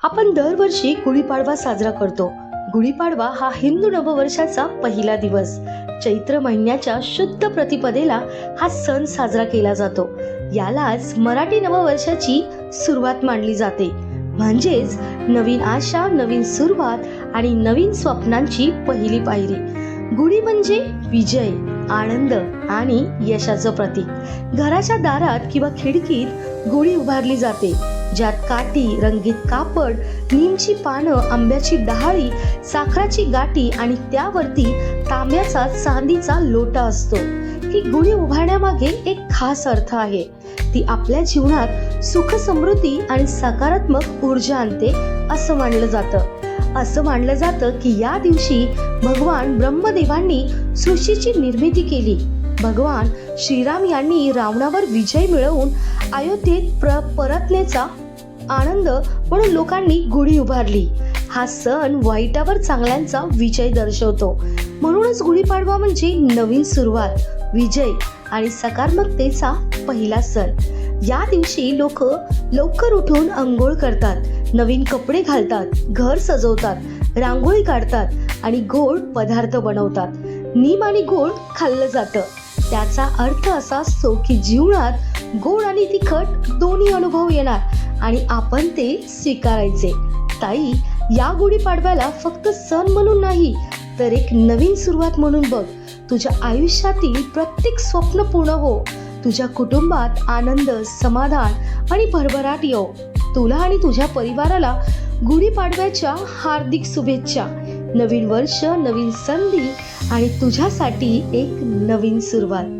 आपण दरवर्षी गुढीपाडवा साजरा करतो. गुढीपाडवा हा हिंदू नववर्षाचा पहिला दिवस. चैत्र महिन्याच्या शुद्ध प्रतिपदेला हा सण साजरा केला जातो. यालाच मराठी नववर्षाची सुरुवात मानली जाते. म्हणजेच नवीन आशा, नवीन सुरुवात आणि नवीन स्वप्नांची पहिली पायरी. गुढी म्हणजे विजय, आनंद आणि यशाचं प्रतीक. घराच्या दारात किंवा खिडकीत गुढी उभारली जाते, ज्यात काठी, रंगीत कापड, नीमची पानं, आंब्याची डहाळी, साखराची गाठी आणि त्यावरती तांब्याचा चांदीचा लोटा असतो. ही गुढी उभारण्यामागे एक खास अर्थ आहे. ती आपल्या जीवनात सुख, समृद्धी आणि सकारात्मक ऊर्जा आणते असं मानलं जातं. असं मानलं जातं की या दिवशी भगवान ब्रह्मदेवांनी सृष्टीची निर्मिती केली. भगवान श्रीराम यांनी रावणावर विजय मिळवून अयोध्येत परतण्याचा आनंद म्हणून लोकांनी गुढी उभारली. हा सण वाईटावर चांगल्यांचा विजय दर्शवतो. म्हणूनच गुढीपाडवा म्हणजे नवीन सुरुवात, विजय आणि सकारात्मकतेचा पहिला सण. या दिवशी लोक लवकर उठून अंघोळ करतात, नवीन कपडे घालतात, घर सजवतात, रांगोळी काढतात आणि गोड पदार्थ बनवतात. नीम आणि गोड खाल्लं जातं. त्याचा अर्थ असा असतो की जीवनात गोड आणि तिखट दोन्ही अनुभव येणार आणि आपण ते स्वीकारायचे. ताई, या गुढीपाडव्याला फक्त सण म्हणून नाही, तर एक नवीन सुरुवात म्हणून बघ. तुझ्या आयुष्यातील प्रत्येक स्वप्न पूर्ण हो. तुझ्या कुटुंबात आनंद, समाधान आणि भरभराट येवो. तुला आणि तुझ्या परिवाराला गुढीपाडव्याच्या हार्दिक शुभेच्छा. नवीन वर्ष, नवीन संधी आणि तुझ्यासाठी एक नवीन सुरुवात.